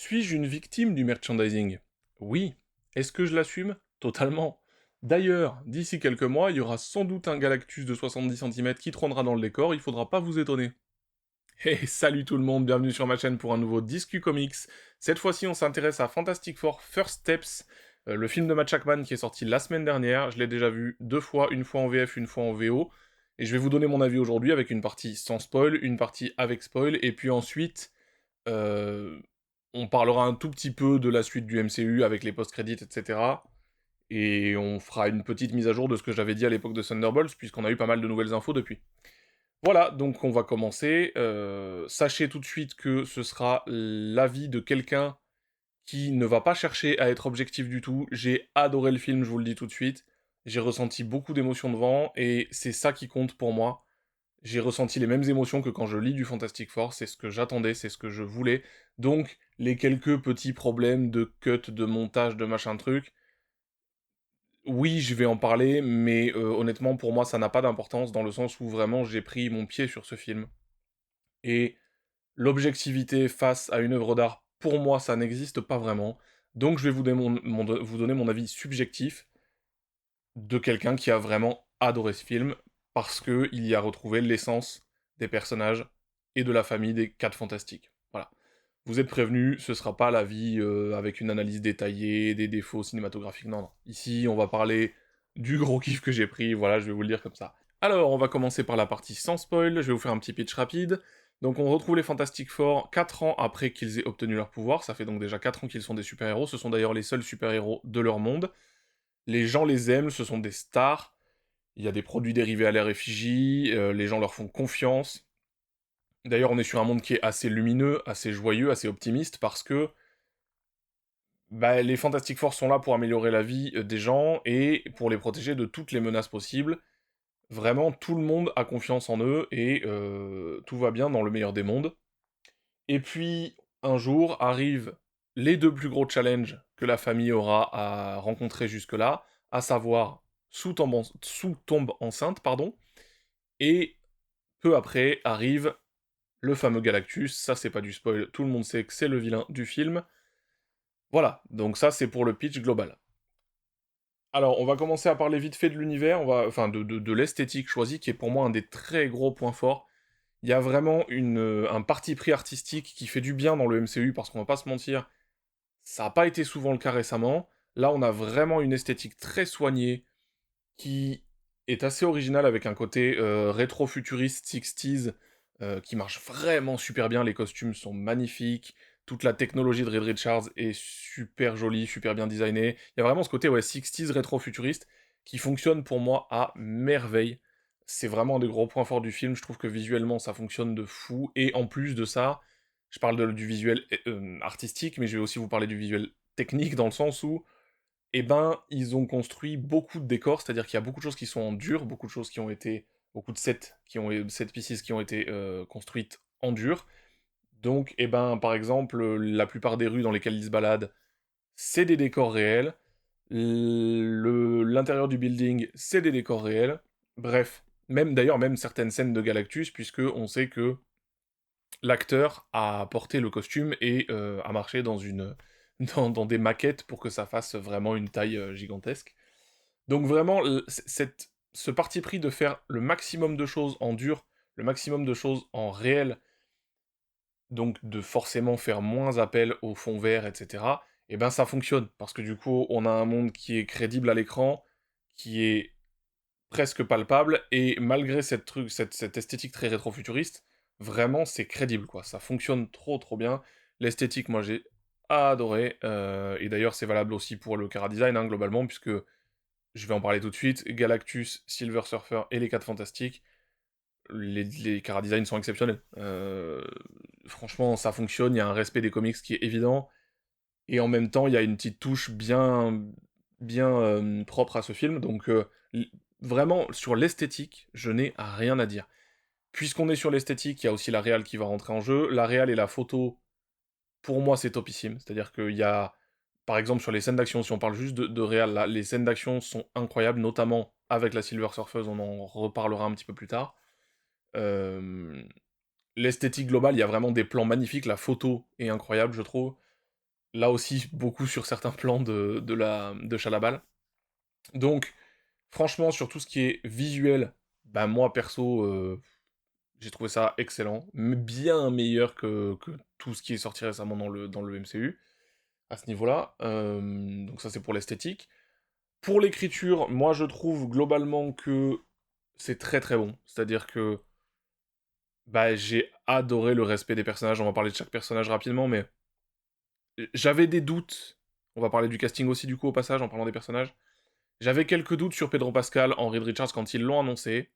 Suis-je une victime du merchandising? Oui. Est-ce que je l'assume? Totalement. D'ailleurs, d'ici quelques mois, il y aura sans doute un Galactus de 70 centimètres qui trônera dans le décor, il faudra pas vous étonner. Hey, salut tout le monde, bienvenue sur ma chaîne pour un nouveau Discu Comics. Cette fois-ci, on s'intéresse à Fantastic Four First Steps, le film de Matt Shakman qui est sorti la semaine dernière. Je l'ai déjà vu deux fois, une fois en VF, une fois en VO. Et je vais vous donner mon avis aujourd'hui avec une partie sans spoil, une partie avec spoil, et puis ensuite, euh, on parlera un tout petit peu de la suite du MCU avec les post-crédits, etc. Et on fera une petite mise à jour de ce que j'avais dit à l'époque de Thunderbolts, puisqu'on a eu pas mal de nouvelles infos depuis. Voilà, donc on va commencer. Sachez tout de suite que ce sera l'avis de quelqu'un qui ne va pas chercher à être objectif du tout. J'ai adoré le film, je vous le dis tout de suite. J'ai ressenti beaucoup d'émotions devant, et c'est ça qui compte pour moi. J'ai ressenti les mêmes émotions que quand je lis du Fantastic Four, c'est ce que j'attendais, c'est ce que je voulais. Donc, les quelques petits problèmes de cut, de montage, de machin truc, oui, je vais en parler, mais honnêtement, pour moi, ça n'a pas d'importance, dans le sens où vraiment j'ai pris mon pied sur ce film. Et l'objectivité face à une œuvre d'art, pour moi, ça n'existe pas vraiment. Donc je vais vous donner mon avis subjectif de quelqu'un qui a vraiment adoré ce film, parce que il y a retrouvé l'essence des personnages et de la famille des 4 Fantastiques. Voilà. Vous êtes prévenus, ce sera pas l'avis avec une analyse détaillée, des défauts cinématographiques, non, non. Ici, on va parler du gros kiff que j'ai pris, voilà, je vais vous le dire comme ça. Alors, on va commencer par la partie sans spoil, je vais vous faire un petit pitch rapide. Donc on retrouve les Fantastic Four 4 ans après qu'ils aient obtenu leur pouvoir, ça fait donc déjà 4 ans qu'ils sont des super-héros, ce sont d'ailleurs les seuls super-héros de leur monde. Les gens les aiment, ce sont des stars, il y a des produits dérivés à leur effigie, les gens leur font confiance. D'ailleurs, on est sur un monde qui est assez lumineux, assez joyeux, assez optimiste, parce que bah, les Fantastic Four sont là pour améliorer la vie des gens et pour les protéger de toutes les menaces possibles. Vraiment, tout le monde a confiance en eux et tout va bien dans le meilleur des mondes. Et puis, un jour, arrivent les deux plus gros challenges que la famille aura à rencontrer jusque-là, à savoir sous tombe enceinte, pardon, et peu après arrive le fameux Galactus, ça c'est pas du spoil, tout le monde sait que c'est le vilain du film. Voilà, donc ça c'est pour le pitch global. Alors, on va commencer à parler vite fait de l'univers, enfin de l'esthétique choisie, qui est pour moi un des très gros points forts. Il y a vraiment un parti pris artistique qui fait du bien dans le MCU, parce qu'on va pas se mentir, ça n'a pas été souvent le cas récemment. Là, on a vraiment une esthétique très soignée, qui est assez originale, avec un côté rétro-futuriste 60s, qui marche vraiment super bien, les costumes sont magnifiques, toute la technologie de Reed Richards est super jolie, super bien designée. Il y a vraiment ce côté ouais, 60s rétro-futuriste qui fonctionne pour moi à merveille. C'est vraiment un des gros points forts du film, je trouve que visuellement ça fonctionne de fou, et en plus de ça, je parle du visuel artistique, mais je vais aussi vous parler du visuel technique, dans le sens où eh ben, ils ont construit beaucoup de décors, c'est-à-dire qu'il y a beaucoup de choses qui sont en dur, beaucoup de choses qui ont été, beaucoup de sets set pieces qui ont été construites en dur. Donc, eh ben, par exemple, la plupart des rues dans lesquelles ils se baladent, c'est des décors réels. L'intérieur du building, c'est des décors réels. Bref, même d'ailleurs, même certaines scènes de Galactus, puisque on sait que l'acteur a porté le costume et a marché dans des maquettes pour que ça fasse vraiment une taille gigantesque. Donc vraiment, ce parti pris de faire le maximum de choses en dur, le maximum de choses en réel, donc de forcément faire moins appel au fond vert, etc., et ben ça fonctionne, parce que du coup, on a un monde qui est crédible à l'écran, qui est presque palpable, et malgré cette esthétique très rétro-futuriste, vraiment c'est crédible, quoi. Ça fonctionne trop trop bien. L'esthétique, moi j'ai adoré, et d'ailleurs c'est valable aussi pour le Chara Design, hein, globalement, puisque je vais en parler tout de suite. Galactus, Silver Surfer et les 4 Fantastiques, les Chara Design sont exceptionnels. Franchement, ça fonctionne, il y a un respect des comics qui est évident, et en même temps, il y a une petite touche bien propre à ce film, donc vraiment, sur l'esthétique, je n'ai rien à dire. Puisqu'on est sur l'esthétique, il y a aussi la réal qui va rentrer en jeu. La réal et la photo, pour moi, c'est topissime. C'est-à-dire qu'il y a, par exemple, sur les scènes d'action, si on parle juste de réal, là, les scènes d'action sont incroyables, notamment avec la Silver Surfeuse, on en reparlera un petit peu plus tard. Euh, L'esthétique globale, il y a vraiment des plans magnifiques, la photo est incroyable, je trouve. Là aussi, beaucoup sur certains plans de Chalabal. Donc, franchement, sur tout ce qui est visuel, bah moi perso, j'ai trouvé ça excellent, bien meilleur que tout ce qui est sorti récemment dans le MCU, à ce niveau-là. Donc ça c'est pour l'esthétique. Pour l'écriture, moi je trouve globalement que c'est très très bon. C'est-à-dire que bah, j'ai adoré le respect des personnages, on va parler de chaque personnage rapidement, mais j'avais des doutes. On va parler du casting aussi du coup au passage en parlant des personnages. J'avais quelques doutes sur Pedro Pascal en Reed Richards quand ils l'ont annoncé.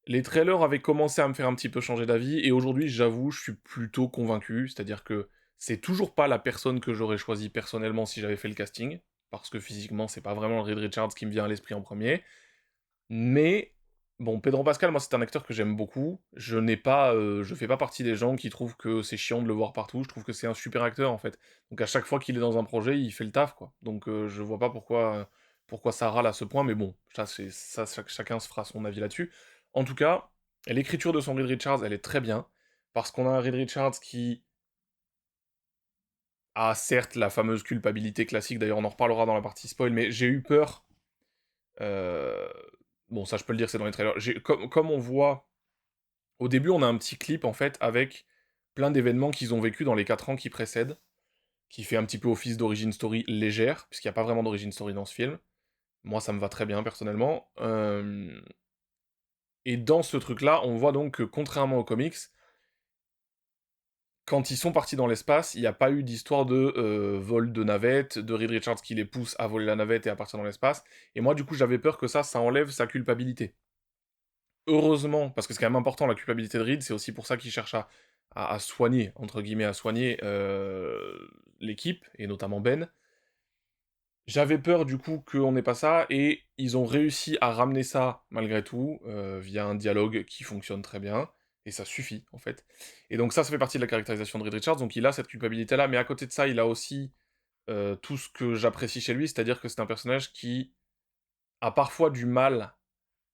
Les trailers avaient commencé à me faire un petit peu changer d'avis, et aujourd'hui, j'avoue, je suis plutôt convaincu, c'est-à-dire que c'est toujours pas la personne que j'aurais choisi personnellement si j'avais fait le casting, parce que physiquement, c'est pas vraiment le Reed Richards qui me vient à l'esprit en premier, mais, bon, Pedro Pascal, moi, c'est un acteur que j'aime beaucoup, je fais pas partie des gens qui trouvent que c'est chiant de le voir partout, je trouve que c'est un super acteur, en fait. Donc à chaque fois qu'il est dans un projet, il fait le taf, quoi. Donc je vois pas pourquoi ça râle à ce point, mais bon, chacun se fera son avis là-dessus. En tout cas, l'écriture de son Reed Richards, elle est très bien, parce qu'on a un Reed Richards qui a certes la fameuse culpabilité classique, d'ailleurs on en reparlera dans la partie spoil, mais j'ai eu peur, euh, bon ça je peux le dire, c'est dans les trailers, comme on voit, au début on a un petit clip en fait, avec plein d'événements qu'ils ont vécu dans les 4 ans qui précèdent, qui fait un petit peu office d'origin story légère, puisqu'il n'y a pas vraiment d'origin story dans ce film. Moi ça me va très bien personnellement. Et dans ce truc-là, on voit donc que contrairement aux comics, quand ils sont partis dans l'espace, il n'y a pas eu d'histoire de vol de navette, de Reed Richards qui les pousse à voler la navette et à partir dans l'espace. Et moi, du coup, j'avais peur que ça enlève sa culpabilité. Heureusement, parce que c'est quand même important la culpabilité de Reed, c'est aussi pour ça qu'il cherche à soigner, entre guillemets, à soigner l'équipe, et notamment Ben. J'avais peur du coup qu'on n'ait pas ça, et ils ont réussi à ramener ça malgré tout, via un dialogue qui fonctionne très bien, et ça suffit en fait. Et donc ça fait partie de la caractérisation de Reed Richards, donc il a cette culpabilité-là, mais à côté de ça, il a aussi tout ce que j'apprécie chez lui, c'est-à-dire que c'est un personnage qui a parfois du mal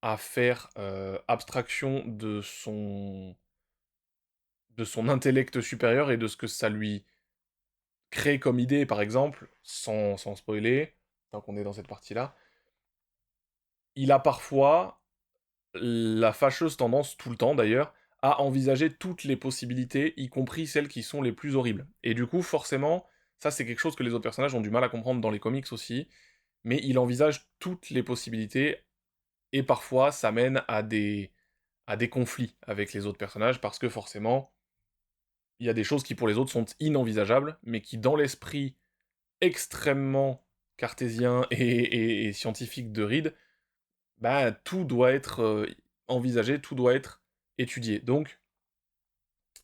à faire abstraction de son intellect supérieur et de ce que ça lui crée comme idée, par exemple, sans spoiler, tant qu'on est dans cette partie-là. Il a parfois la fâcheuse tendance, tout le temps d'ailleurs, à envisager toutes les possibilités, y compris celles qui sont les plus horribles. Et du coup, forcément, ça c'est quelque chose que les autres personnages ont du mal à comprendre dans les comics aussi, mais il envisage toutes les possibilités, et parfois ça mène à des conflits avec les autres personnages, parce que forcément, il y a des choses qui pour les autres sont inenvisageables, mais qui dans l'esprit extrêmement cartésien et scientifique de Reed, bah, tout doit être envisagé, tout doit être étudié. Donc,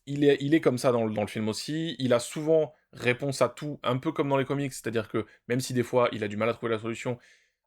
il est comme ça dans le film aussi. Il a souvent réponse à tout, un peu comme dans les comics, c'est-à-dire que même si des fois il a du mal à trouver la solution,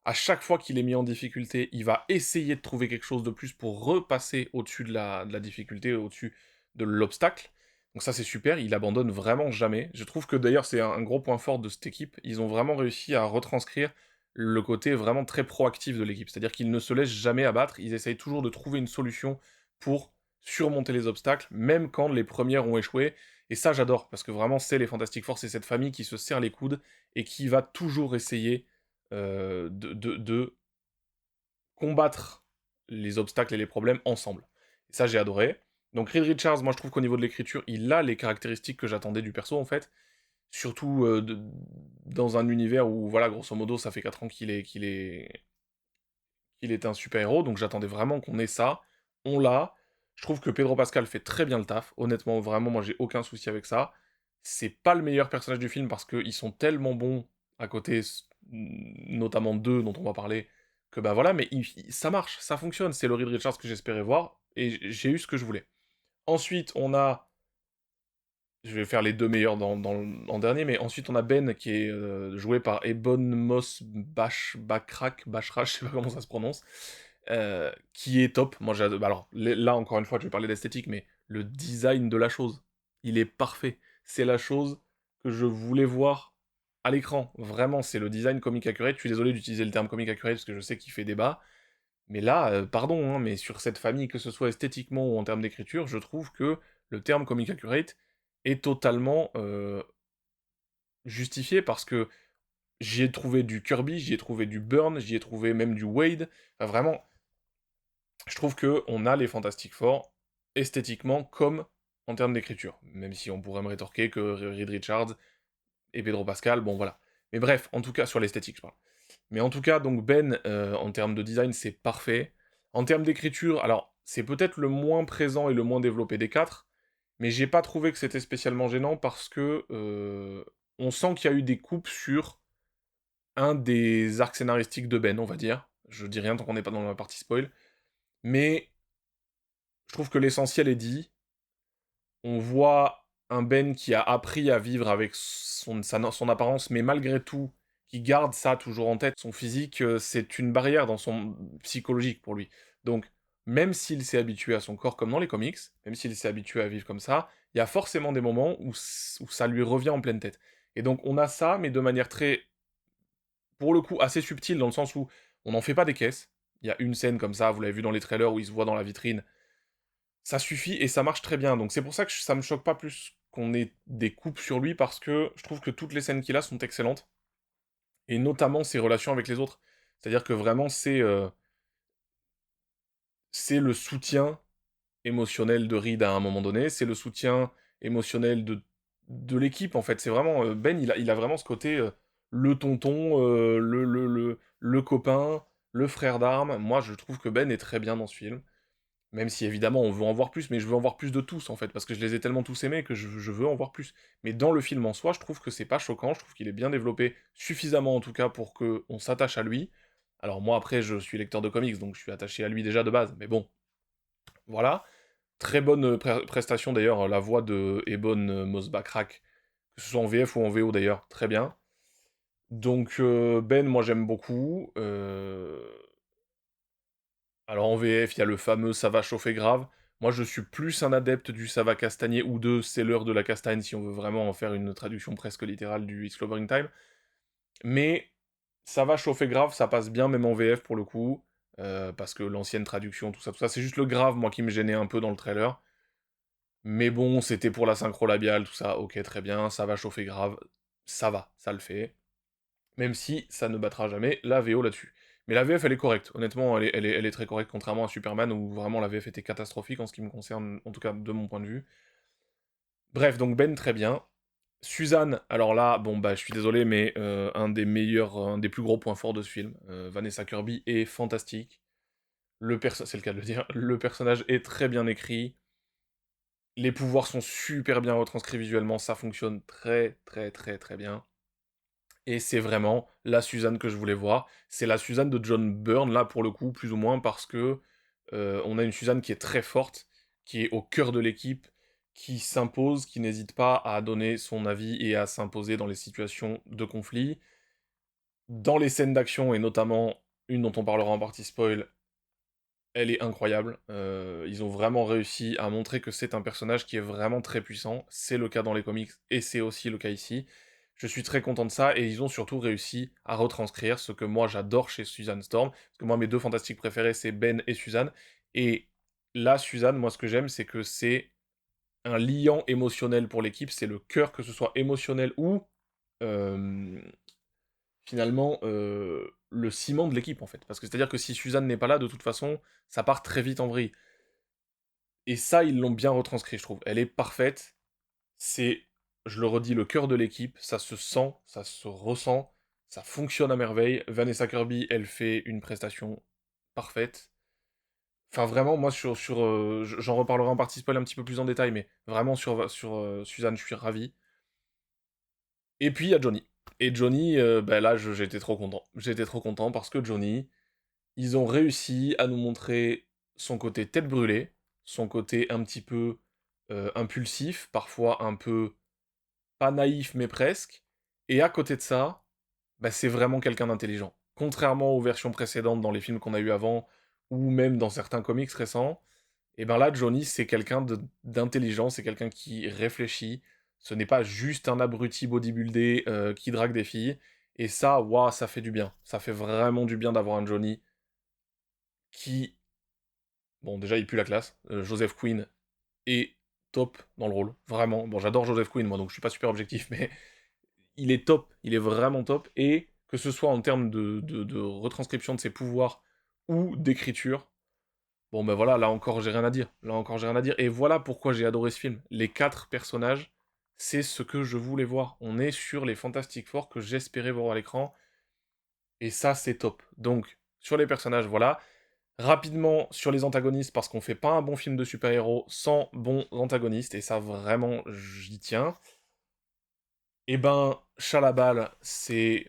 à chaque fois qu'il est mis en difficulté, il va essayer de trouver quelque chose de plus pour repasser au-dessus de la difficulté, au-dessus de l'obstacle. Donc ça c'est super, il abandonne vraiment jamais. Je trouve que d'ailleurs c'est un gros point fort de cette équipe. Ils ont vraiment réussi à retranscrire le côté vraiment très proactif de l'équipe. C'est-à-dire qu'ils ne se laissent jamais abattre, ils essayent toujours de trouver une solution pour surmonter les obstacles, même quand les premières ont échoué. Et ça j'adore, parce que vraiment c'est les Fantastic Four, c'est cette famille qui se serre les coudes et qui va toujours essayer de combattre les obstacles et les problèmes ensemble. Et ça, j'ai adoré. Donc Reed Richards, moi je trouve qu'au niveau de l'écriture, il a les caractéristiques que j'attendais du perso en fait. Surtout dans un univers où, voilà, grosso modo, ça fait 4 ans qu'il est un super-héros, donc j'attendais vraiment qu'on ait ça. On l'a. Je trouve que Pedro Pascal fait très bien le taf. Honnêtement, vraiment, moi j'ai aucun souci avec ça. C'est pas le meilleur personnage du film parce qu'ils sont tellement bons à côté, notamment deux dont on va parler, que bah voilà, mais ça marche, ça fonctionne. C'est le Reed Richards que j'espérais voir, et j'ai eu ce que je voulais. Ensuite, on a, je vais faire les deux meilleurs en dernier, mais ensuite on a Ben qui est joué par Ebon Moss Bachrach, je sais pas comment ça se prononce, qui est top. Moi, bah alors là encore une fois, je vais parler d'esthétique, mais le design de la chose, il est parfait. C'est la chose que je voulais voir à l'écran. Vraiment, c'est le design comic accurate. Je suis désolé d'utiliser le terme comic accurate parce que je sais qu'il fait débat, mais là, pardon, hein, mais sur cette famille, que ce soit esthétiquement ou en termes d'écriture, je trouve que le terme comic accurate est totalement justifié parce que j'y ai trouvé du Kirby, j'y ai trouvé du Byrne, j'y ai trouvé même du Wade. Enfin, vraiment, je trouve que on a les Fantastic Four esthétiquement comme en termes d'écriture. Même si on pourrait me rétorquer que Reed Richards et Pedro Pascal, bon voilà. Mais bref, en tout cas, sur l'esthétique, je parle. Mais en tout cas, donc Ben, en termes de design, c'est parfait. En termes d'écriture, alors, c'est peut-être le moins présent et le moins développé des quatre, mais j'ai pas trouvé que c'était spécialement gênant parce que on sent qu'il y a eu des coupes sur un des arcs scénaristiques de Ben, on va dire. Je dis rien tant qu'on n'est pas dans la partie spoil. Mais je trouve que l'essentiel est dit. On voit un Ben qui a appris à vivre avec son apparence, mais malgré tout, qui garde ça toujours en tête. Son physique, c'est une barrière dans son psychologique pour lui. Donc, même s'il s'est habitué à son corps comme dans les comics, même s'il s'est habitué à vivre comme ça, il y a forcément des moments où ça lui revient en pleine tête. Et donc, on a ça, mais de manière très, pour le coup, assez subtile, dans le sens où on n'en fait pas des caisses. Il y a une scène comme ça, vous l'avez vu dans les trailers, où il se voit dans la vitrine, ça suffit et ça marche très bien. Donc c'est pour ça que ça me choque pas plus qu'on ait des coupes sur lui parce que je trouve que toutes les scènes qu'il a sont excellentes et notamment ses relations avec les autres. C'est-à-dire que vraiment c'est le soutien émotionnel de Reed à un moment donné, c'est le soutien émotionnel de l'équipe en fait. C'est vraiment Ben, il a vraiment ce côté le tonton, le copain, le frère d'armes. Moi, je trouve que Ben est très bien dans ce film. Même si évidemment on veut en voir plus, mais je veux en voir plus de tous en fait, parce que je les ai tellement tous aimés que je veux en voir plus. Mais dans le film en soi, je trouve que c'est pas choquant, je trouve qu'il est bien développé, suffisamment en tout cas pour que on s'attache à lui. Alors moi après je suis lecteur de comics, donc je suis attaché à lui déjà de base, mais bon, voilà. Très bonne prestation d'ailleurs, la voix de Ebon Moss-Backrack, que ce soit en VF ou en VO d'ailleurs, très bien. Donc Ben, moi j'aime beaucoup. Alors en VF, il y a le fameux "ça va chauffer grave". Moi, je suis plus un adepte du "ça va castagner" ou de "c'est l'heure de la castagne" si on veut vraiment en faire une traduction presque littérale du "It's Clobbering Time". Mais "ça va chauffer grave", ça passe bien même en VF pour le coup, parce que l'ancienne traduction, tout ça, c'est juste le grave moi qui me gênait un peu dans le trailer. Mais bon, c'était pour la synchro labiale, tout ça, OK, très bien, "ça va chauffer grave", ça va, ça le fait. Même si ça ne battra jamais la VO là-dessus. Mais la VF, elle est correcte. Honnêtement, elle est très correcte, contrairement à Superman, où vraiment la VF était catastrophique en ce qui me concerne, en tout cas de mon point de vue. Bref, donc Ben, très bien. Suzanne, alors là, bon bah je suis désolé, mais un des plus gros points forts de ce film. Vanessa Kirby est fantastique. C'est le cas de le dire. Le personnage est très bien écrit. Les pouvoirs sont super bien retranscrits visuellement, ça fonctionne très très très très bien. Et c'est vraiment la Suzanne que je voulais voir. C'est la Suzanne de John Byrne, là, pour le coup, plus ou moins, parce que on a une Suzanne qui est très forte, qui est au cœur de l'équipe, qui s'impose, qui n'hésite pas à donner son avis et à s'imposer dans les situations de conflit. Dans les scènes d'action, et notamment une dont on parlera en partie spoil, elle est incroyable. Ils ont vraiment réussi à montrer que c'est un personnage qui est vraiment très puissant. C'est le cas dans les comics, et c'est aussi le cas ici. Je suis très content de ça, et ils ont surtout réussi à retranscrire ce que moi j'adore chez Suzanne Storm. Parce que moi, mes deux fantastiques préférés, c'est Ben et Suzanne. Et là, Suzanne, moi, ce que j'aime, c'est que c'est un liant émotionnel pour l'équipe. C'est le cœur, que ce soit émotionnel ou euh, finalement le ciment de l'équipe, en fait. Parce que c'est-à-dire que si Suzanne n'est pas là, de toute façon, ça part très vite en vrille. Et ça, ils l'ont bien retranscrit, je trouve. Elle est parfaite. C'est, je le redis, le cœur de l'équipe. Ça se sent, ça se ressent, ça fonctionne à merveille. Vanessa Kirby, elle fait une prestation parfaite. Enfin, vraiment, moi, j'en reparlerai en partie spoil un petit peu plus en détail, mais vraiment sur Suzanne, je suis ravi. Et puis, il y a Johnny. Et Johnny, bah là, j'étais trop content. J'étais trop content parce que Johnny, ils ont réussi à nous montrer son côté tête brûlée, son côté un petit peu impulsif, parfois un peu pas naïf mais presque. Et à côté de ça, bah, c'est vraiment quelqu'un d'intelligent. Contrairement aux versions précédentes dans les films qu'on a eu avant, ou même dans certains comics récents, et ben là, Johnny, c'est quelqu'un d'intelligent, c'est quelqu'un qui réfléchit. Ce n'est pas juste un abruti bodybuildé qui drague des filles. Et ça, waouh, ça fait du bien. Ça fait vraiment du bien d'avoir un Johnny qui, bon, déjà, il pue la classe. Joseph Quinn est top dans le rôle, vraiment. Bon, j'adore Joseph Quinn, moi, donc je suis pas super objectif, mais il est top, il est vraiment top, et que ce soit en termes de retranscription de ses pouvoirs ou d'écriture, bon ben voilà, là encore j'ai rien à dire, là encore j'ai rien à dire, et voilà pourquoi j'ai adoré ce film. Les 4 personnages, c'est ce que je voulais voir. On est sur les Fantastic Four que j'espérais voir à l'écran, et ça c'est top. Donc, sur les personnages, voilà. Rapidement sur les antagonistes, parce qu'on fait pas un bon film de super-héros sans bons antagonistes, et ça vraiment j'y tiens. Et ben, Chalabal, c'est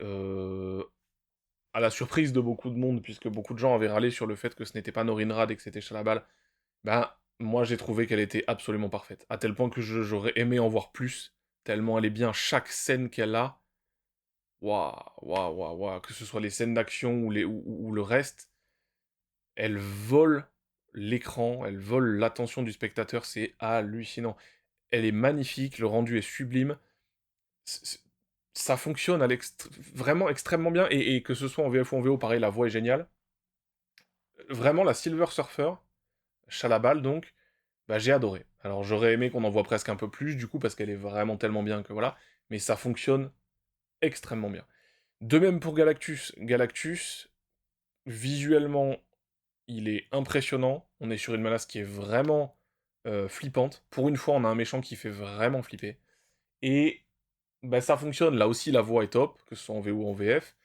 à la surprise de beaucoup de monde, puisque beaucoup de gens avaient râlé sur le fait que ce n'était pas Norin Rad et que c'était Chalabal, ben, moi j'ai trouvé qu'elle était absolument parfaite. À tel point que j'aurais aimé en voir plus, tellement elle est bien. Chaque scène qu'elle a, waouh, waouh, waouh, waouh, que ce soit les scènes d'action ou le reste, elle vole l'écran, elle vole l'attention du spectateur, c'est hallucinant. Elle est magnifique, le rendu est sublime. c- Ça fonctionne vraiment extrêmement bien, et que ce soit en VF ou en VO, pareil, la voix est géniale. Vraiment, la Silver Surfer, Chalabal donc, bah j'ai adoré. Alors j'aurais aimé qu'on en voit presque un peu plus, du coup, parce qu'elle est vraiment tellement bien que voilà, mais ça fonctionne extrêmement bien. De même pour Galactus. Galactus, visuellement, il est impressionnant. On est sur une menace qui est vraiment flippante. Pour une fois, on a un méchant qui fait vraiment flipper. Et bah, ça fonctionne. Là aussi, la voix est top, que ce soit en VO ou en VF.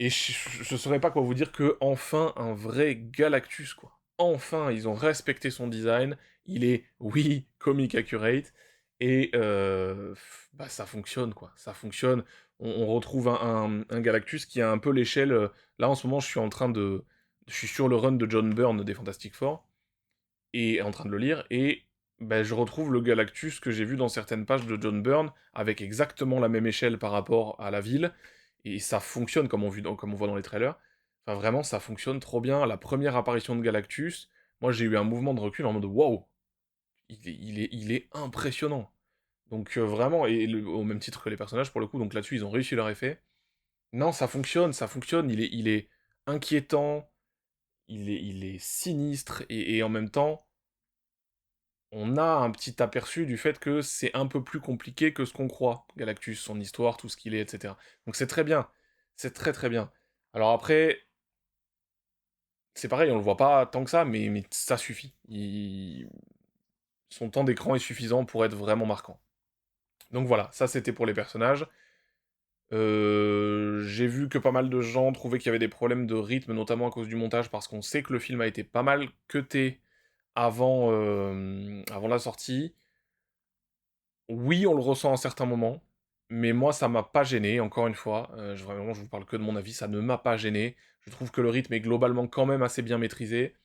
Et je saurais pas quoi vous dire que enfin un vrai Galactus, quoi. Enfin, ils ont respecté son design. Il est, oui, comic accurate. Et bah, ça fonctionne, quoi. Ça fonctionne. On retrouve un Galactus qui a un peu l'échelle. Là, en ce moment, je suis sur le run de John Byrne des Fantastic Four. Et en train de le lire. Et bah, je retrouve le Galactus que j'ai vu dans certaines pages de John Byrne, avec exactement la même échelle par rapport à la ville. Et ça fonctionne comme on voit dans les trailers. Enfin, vraiment, ça fonctionne trop bien. La première apparition de Galactus, moi j'ai eu un mouvement de recul en mode waouh, il est impressionnant. Donc vraiment, et au même titre que les personnages pour le coup, donc là-dessus ils ont réussi leur effet. Non, ça fonctionne, il est inquiétant, il est sinistre, et en même temps, on a un petit aperçu du fait que c'est un peu plus compliqué que ce qu'on croit, Galactus, son histoire, tout ce qu'il est, etc. Donc c'est très bien, c'est très très bien. Alors après, c'est pareil, on le voit pas tant que ça, mais ça suffit. Son temps d'écran est suffisant pour être vraiment marquant. Donc voilà, ça c'était pour les personnages. J'ai vu que pas mal de gens trouvaient qu'il y avait des problèmes de rythme, notamment à cause du montage, parce qu'on sait que le film a été pas mal cuté avant la sortie. Oui, on le ressent à certains moments, mais moi ça m'a pas gêné, encore une fois, vraiment je vous parle que de mon avis, ça ne m'a pas gêné. Je trouve que le rythme est globalement quand même assez bien maîtrisé,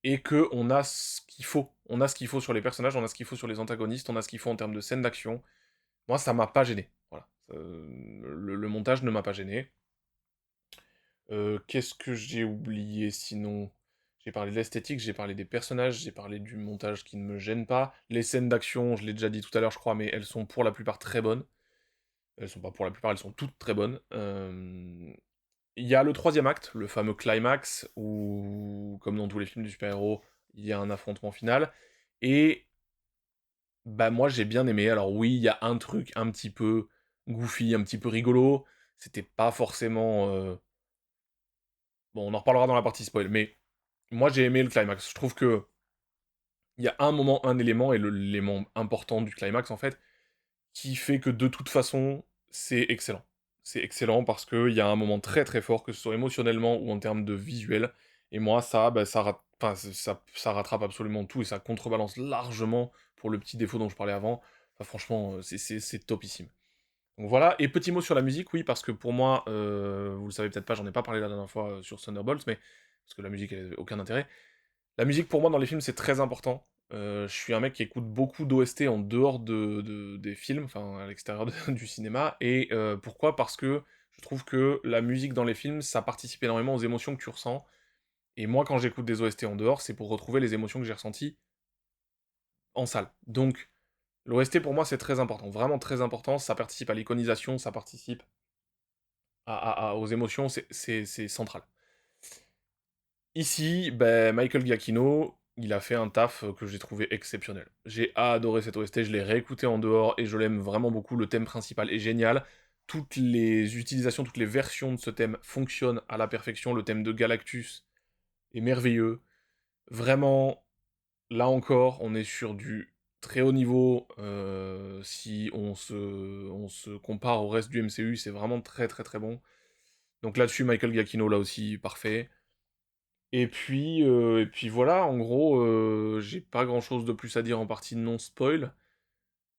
et que on a ce qu'il faut. On a ce qu'il faut sur les personnages, on a ce qu'il faut sur les antagonistes, on a ce qu'il faut en termes de scènes d'action. Moi ça m'a pas gêné, voilà. Le montage ne m'a pas gêné. Qu'est-ce que j'ai oublié sinon? J'ai parlé de l'esthétique, j'ai parlé des personnages, j'ai parlé du montage qui ne me gêne pas. Les scènes d'action, je l'ai déjà dit tout à l'heure, je crois, mais elles sont pour la plupart très bonnes. Elles sont pas pour la plupart, elles sont toutes très bonnes. Il y a le troisième acte, le fameux climax, où, comme dans tous les films du super-héros, il y a un affrontement final. Et bah moi j'ai bien aimé. Alors oui, il y a un truc un petit peu goofy, un petit peu rigolo. C'était pas forcément... Bon, on en reparlera dans la partie spoil, mais moi j'ai aimé le climax. Je trouve que il y a un moment, un élément, et l'élément important du climax en fait, qui fait que de toute façon, c'est excellent. C'est excellent parce qu'il y a un moment très très fort, que ce soit émotionnellement ou en termes de visuel. Et moi, ça, bah, enfin, ça rattrape absolument tout, et ça contrebalance largement pour le petit défaut dont je parlais avant. Enfin, franchement, c'est topissime. Donc voilà, et petit mot sur la musique, oui, parce que pour moi, vous le savez peut-être pas, j'en ai pas parlé la dernière fois sur Thunderbolts, mais parce que la musique, elle a aucun intérêt. La musique, pour moi, dans les films, c'est très important. Je suis un mec qui écoute beaucoup d'OST en dehors des films, enfin, à l'extérieur du cinéma. Et pourquoi? Parce que je trouve que la musique dans les films, ça participe énormément aux émotions que tu ressens. Et moi, quand j'écoute des OST en dehors, c'est pour retrouver les émotions que j'ai ressenties en salle. Donc, l'OST, pour moi, c'est très important. Vraiment très important. Ça participe à l'iconisation, ça participe aux émotions, c'est central. Ici, ben, Michael Giacchino, il a fait un taf que j'ai trouvé exceptionnel. J'ai adoré cette OST, je l'ai réécouté en dehors et je l'aime vraiment beaucoup. Le thème principal est génial. Toutes les utilisations, toutes les versions de ce thème fonctionnent à la perfection. Le thème de Galactus est merveilleux. Vraiment, là encore, on est sur du très haut niveau. Si on se compare au reste du MCU, c'est vraiment très très très bon. Donc là-dessus, Michael Giacchino, là aussi, parfait. Et puis voilà, en gros, j'ai pas grand-chose de plus à dire en partie non spoil,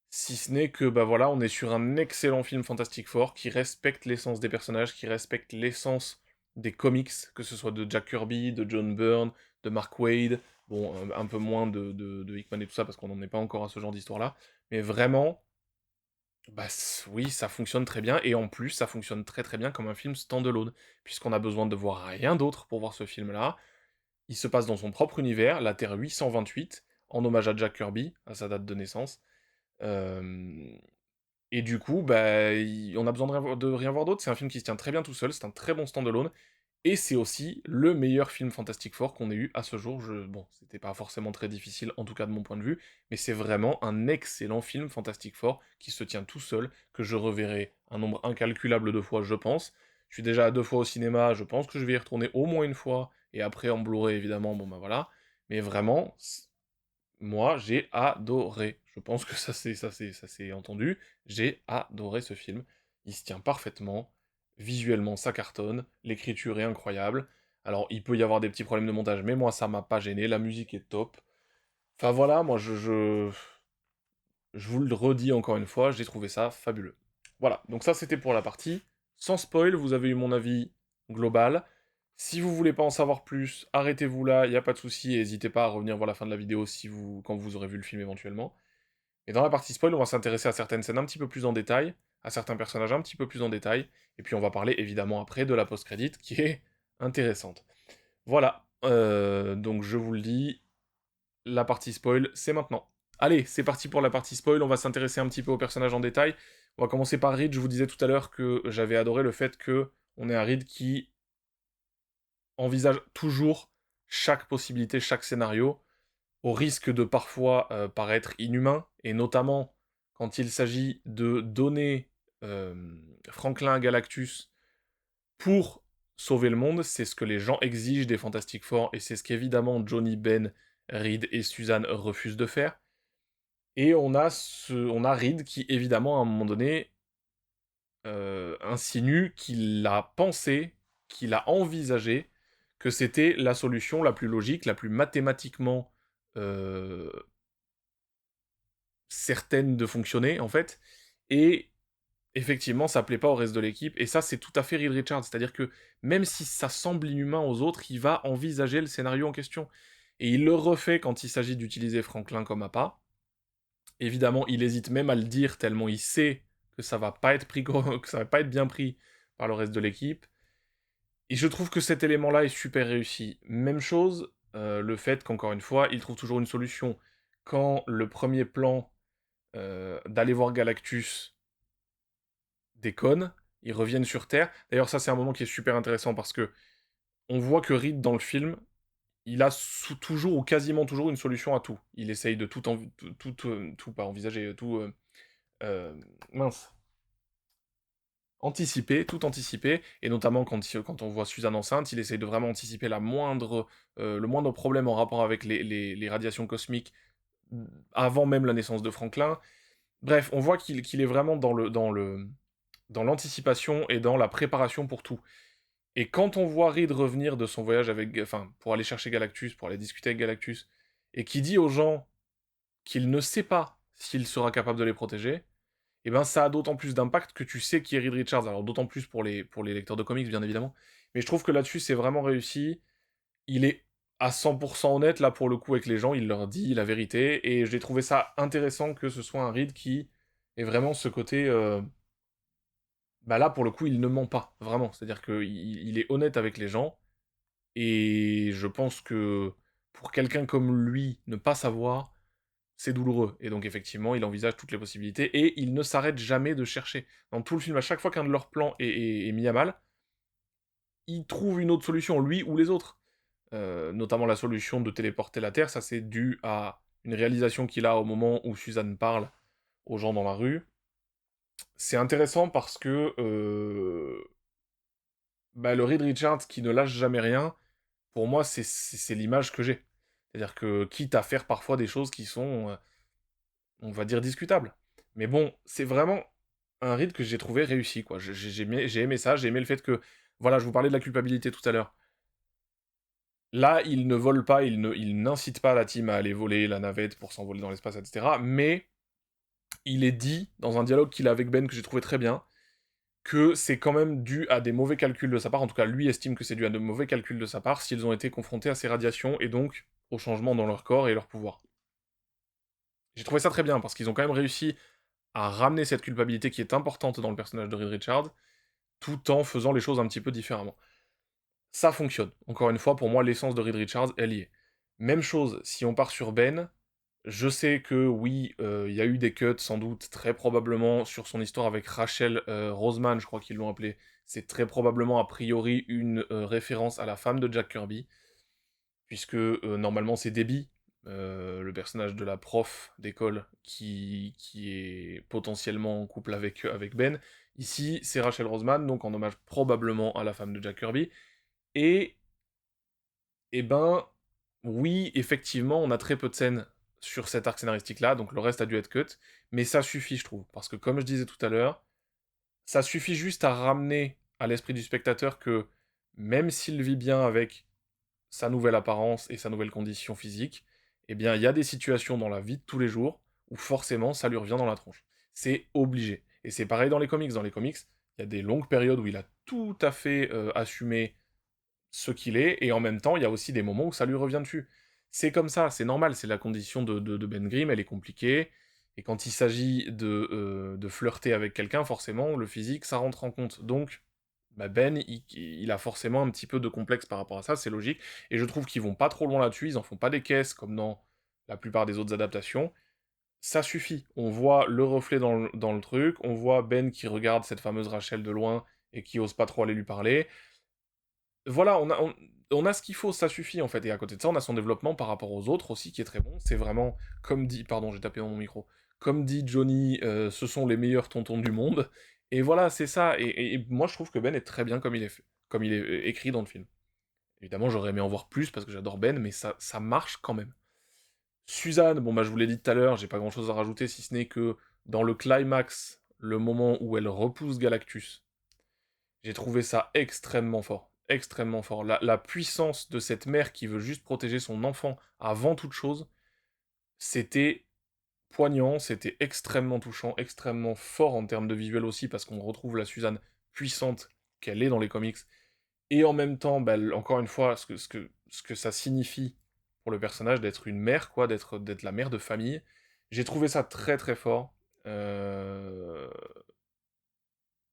si ce n'est que, bah voilà, on est sur un excellent film Fantastic Four qui respecte l'essence des personnages, qui respecte l'essence des comics, que ce soit de Jack Kirby, de John Byrne, de Mark Waid, bon, un peu moins de Hickman et tout ça, parce qu'on n'en est pas encore à ce genre d'histoire-là, mais vraiment, bah oui, ça fonctionne très bien, et en plus, ça fonctionne très très bien comme un film standalone, puisqu'on a besoin de voir rien d'autre pour voir ce film-là. Il se passe dans son propre univers, la Terre 828, en hommage à Jack Kirby, à sa date de naissance. Euh, Et du coup, bah, on a besoin de rien voir d'autre. C'est un film qui se tient très bien tout seul, c'est un très bon standalone. Et c'est aussi le meilleur film Fantastic Four qu'on ait eu à ce jour. Bon, c'était pas forcément très difficile, en tout cas de mon point de vue, mais c'est vraiment un excellent film Fantastic Four qui se tient tout seul, que je reverrai un nombre incalculable de fois, je pense. Je suis déjà à 2 fois au cinéma, je pense que je vais y retourner au moins une fois, et après en Blu-ray évidemment, bon bah voilà. Mais vraiment, moi, j'ai adoré. Je pense que ça s'est entendu. J'ai adoré ce film. Il se tient parfaitement. Visuellement, ça cartonne. L'écriture est incroyable. Alors, il peut y avoir des petits problèmes de montage, mais moi, ça m'a pas gêné. La musique est top. Enfin voilà, moi, je vous le redis encore une fois, j'ai trouvé ça fabuleux. Voilà, donc ça, c'était pour la partie. Sans spoil, vous avez eu mon avis global. Si vous voulez pas en savoir plus, arrêtez-vous là, il n'y a pas de souci, et n'hésitez pas à revenir voir la fin de la vidéo quand vous aurez vu le film éventuellement. Et dans la partie spoil, on va s'intéresser à certaines scènes un petit peu plus en détail, à certains personnages un petit peu plus en détail, et puis on va parler évidemment après de la post-crédit qui est intéressante. Voilà, donc je vous le dis, la partie spoil, c'est maintenant. Allez, c'est parti pour la partie spoil, on va s'intéresser un petit peu aux personnages en détail. On va commencer par Reed, je vous disais tout à l'heure que j'avais adoré le fait que on ait un Reed qui envisage toujours chaque possibilité, chaque scénario, au risque de parfois paraître inhumain, et notamment quand il s'agit de donner Franklin à Galactus pour sauver le monde, c'est ce que les gens exigent des Fantastic Four, et c'est ce qu'évidemment Johnny, Ben, Reed et Suzanne refusent de faire. Et on a Reed qui, évidemment, à un moment donné, insinue qu'il a pensé, qu'il a envisagé que c'était la solution la plus logique, la plus mathématiquement euh, certaine de fonctionner, en fait. Et effectivement, ça plaît pas au reste de l'équipe. Et ça, c'est tout à fait Reed Richards. C'est-à-dire que même si ça semble inhumain aux autres, il va envisager le scénario en question. Et il le refait quand il s'agit d'utiliser Franklin comme appât. Évidemment, il hésite même à le dire tellement il sait que ça va pas être que ça va pas être bien pris par le reste de l'équipe. Et je trouve que cet élément-là est super réussi. Même chose, le fait qu'encore une fois, il trouve toujours une solution. Quand le premier plan d'aller voir Galactus déconne, ils reviennent sur Terre. D'ailleurs, ça c'est un moment qui est super intéressant parce que on voit que Reed dans le film, il a toujours ou quasiment toujours une solution à tout. Il essaye de tout pas envisager, euh, mince, anticiper, tout anticiper, et notamment quand on voit Suzanne enceinte, il essaye de vraiment anticiper le moindre problème en rapport avec les radiations cosmiques avant même la naissance de Franklin. Bref, on voit qu'il est vraiment dans l'anticipation et dans la préparation pour tout. Et quand on voit Reed revenir de son voyage pour aller chercher Galactus, pour aller discuter avec Galactus, et qui dit aux gens qu'il ne sait pas s'il sera capable de les protéger, et ben ça a d'autant plus d'impact que tu sais qui est Reed Richards. Alors d'autant plus pour les lecteurs de comics, bien évidemment. Mais je trouve que là-dessus, c'est vraiment réussi. Il est à 100% honnête, là, pour le coup, avec les gens. Il leur dit la vérité. Et j'ai trouvé ça intéressant que ce soit un Reed qui ait vraiment ce côté... bah là, pour le coup, il ne ment pas, vraiment. C'est-à-dire qu'il est honnête avec les gens. Et je pense que pour quelqu'un comme lui, ne pas savoir, c'est douloureux. Et donc, effectivement, il envisage toutes les possibilités. Et il ne s'arrête jamais de chercher. Dans tout le film, à chaque fois qu'un de leurs plans est mis à mal, il trouve une autre solution, lui ou les autres. notamment la solution de téléporter la Terre, ça c'est dû à une réalisation qu'il a au moment où Suzanne parle aux gens dans la rue. C'est intéressant parce que bah, le Reed Richards qui ne lâche jamais rien, pour moi c'est l'image que j'ai. C'est-à-dire que quitte à faire parfois des choses qui sont, on va dire, discutables. Mais bon, c'est vraiment un Reed que j'ai trouvé réussi, quoi. J'ai aimé ça, j'ai aimé le fait que... Voilà, je vous parlais de la culpabilité tout à l'heure. Là, il ne vole pas, il n'incite pas la team à aller voler la navette pour s'envoler dans l'espace, etc. Mais il est dit, dans un dialogue qu'il a avec Ben, que j'ai trouvé très bien, que c'est quand même dû à des mauvais calculs de sa part, en tout cas lui estime que c'est dû à de mauvais calculs de sa part, s'ils ont été confrontés à ces radiations, et donc aux changements dans leur corps et leur pouvoir. J'ai trouvé ça très bien, parce qu'ils ont quand même réussi à ramener cette culpabilité qui est importante dans le personnage de Reed Richards, tout en faisant les choses un petit peu différemment. Ça fonctionne. Encore une fois, pour moi, l'essence de Reed Richards, elle y est. Même chose, si on part sur Ben, je sais que oui, il y a eu des cuts, sans doute, très probablement, sur son histoire avec Rachel Roseman, je crois qu'ils l'ont appelé. C'est très probablement, a priori, une référence à la femme de Jack Kirby, puisque normalement c'est Debbie, le personnage de la prof d'école, qui est potentiellement en couple avec Ben. Ici, c'est Rachel Roseman, donc en hommage probablement à la femme de Jack Kirby. Et, eh ben, oui, effectivement, on a très peu de scènes sur cet arc scénaristique-là, donc le reste a dû être cut, mais ça suffit, je trouve, parce que comme je disais tout à l'heure, ça suffit juste à ramener à l'esprit du spectateur que, même s'il vit bien avec sa nouvelle apparence et sa nouvelle condition physique, eh bien, il y a des situations dans la vie de tous les jours où forcément ça lui revient dans la tronche. C'est obligé. Et c'est pareil dans les comics. Dans les comics, il y a des longues périodes où il a tout à fait assumé ce qu'il est, et en même temps, il y a aussi des moments où ça lui revient dessus. C'est comme ça, c'est normal, c'est la condition de Ben Grimm, elle est compliquée, et quand il s'agit de flirter avec quelqu'un, forcément, le physique, ça rentre en compte. Donc, bah Ben, il a forcément un petit peu de complexe par rapport à ça, c'est logique, et je trouve qu'ils vont pas trop loin là-dessus, ils en font pas des caisses, comme dans la plupart des autres adaptations. Ça suffit, on voit le reflet dans le truc, on voit Ben qui regarde cette fameuse Rachel de loin, et qui ose pas trop aller lui parler, voilà, on a ce qu'il faut, ça suffit en fait. Et à côté de ça, on a son développement par rapport aux autres aussi qui est très bon. C'est vraiment, comme dit, pardon, j'ai tapé dans mon micro, comme dit Johnny, ce sont les meilleurs tontons du monde. Et voilà, c'est ça. Et moi, je trouve que Ben est très bien comme il est fait, comme il est écrit dans le film. Évidemment, j'aurais aimé en voir plus parce que j'adore Ben, mais ça marche quand même. Suzanne, bon bah je vous l'ai dit tout à l'heure, j'ai pas grand chose à rajouter si ce n'est que dans le climax, le moment où elle repousse Galactus, j'ai trouvé ça extrêmement fort. Extrêmement fort. La puissance de cette mère qui veut juste protéger son enfant avant toute chose, c'était poignant, c'était extrêmement touchant, extrêmement fort en termes de visuel aussi, parce qu'on retrouve la Suzanne puissante qu'elle est dans les comics. Et en même temps, bah, encore une fois, ce que ça signifie pour le personnage d'être une mère, quoi, d'être la mère de famille. J'ai trouvé ça très très fort. Euh,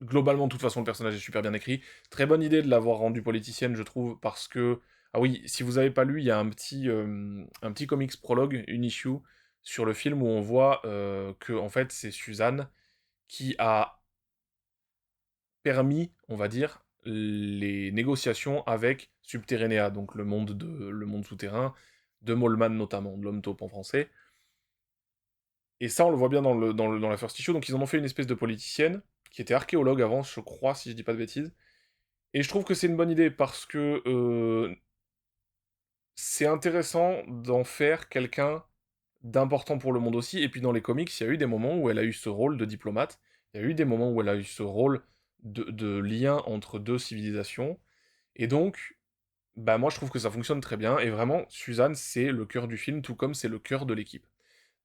Globalement, de toute façon, le personnage est super bien écrit. Très bonne idée de l'avoir rendue politicienne, je trouve, parce que... Ah oui, si vous avez pas lu, il y a un petit comics prologue, une issue, sur le film où on voit que, en fait, c'est Suzanne qui a permis, on va dire, les négociations avec Subterranea, donc le monde souterrain, de Molman notamment, de l'homme taupe en français. Et ça, on le voit bien dans la first issue, donc ils en ont fait une espèce de politicienne, qui était archéologue avant, je crois, si je dis pas de bêtises. Et je trouve que c'est une bonne idée parce que c'est intéressant d'en faire quelqu'un d'important pour le monde aussi. Et puis dans les comics, il y a eu des moments où elle a eu ce rôle de diplomate. Il y a eu des moments où elle a eu ce rôle de lien entre deux civilisations. Et donc, bah moi je trouve que ça fonctionne très bien. Et vraiment, Suzanne, c'est le cœur du film, tout comme c'est le cœur de l'équipe.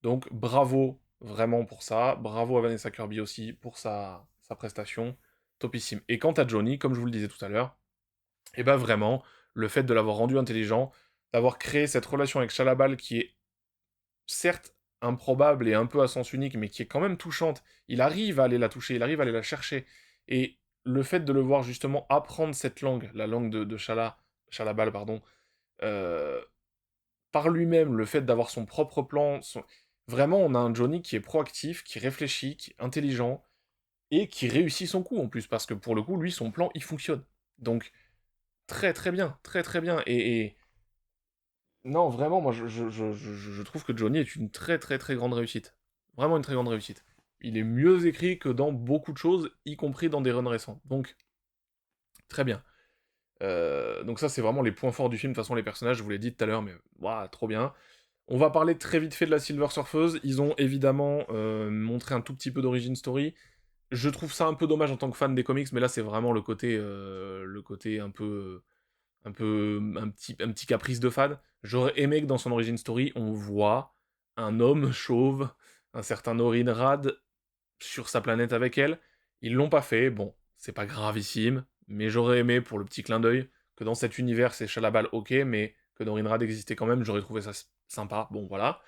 Donc bravo vraiment pour ça. Bravo à Vanessa Kirby aussi pour sa prestation. Topissime. Et quant à Johnny, comme je vous le disais tout à l'heure, et ben vraiment, le fait de l'avoir rendu intelligent, d'avoir créé cette relation avec Chalabal qui est certes improbable et un peu à sens unique, mais qui est quand même touchante, il arrive à aller la toucher, il arrive à aller la chercher. Et le fait de le voir justement apprendre cette langue, la langue de Chalabal, pardon, euh, par lui-même, le fait d'avoir son propre plan, vraiment on a un Johnny qui est proactif, qui réfléchit, qui est intelligent, et qui réussit son coup en plus, parce que pour le coup, lui, son plan, il fonctionne. Donc, très très bien, très très bien. Et Non, vraiment, moi, je trouve que Johnny est une très très très grande réussite. Vraiment une très grande réussite. Il est mieux écrit que dans beaucoup de choses, y compris dans des runs récents. Donc, très bien. Donc ça, c'est vraiment les points forts du film. De toute façon, les personnages, je vous l'ai dit tout à l'heure, mais ouah, trop bien. On va parler très vite fait de la Silver Surfeuse. Ils ont évidemment montré un tout petit peu d'origin story. Je trouve ça un peu dommage en tant que fan des comics, mais là, c'est vraiment le côté un petit caprice de fan. J'aurais aimé que dans son origin story, on voit un homme chauve, un certain Norin Rad, sur sa planète avec elle. Ils l'ont pas fait, bon, c'est pas gravissime, mais j'aurais aimé, pour le petit clin d'œil, que dans cet univers, c'est Shalabal, ok, mais que Norin Rad existait quand même, j'aurais trouvé ça sympa, bon voilà.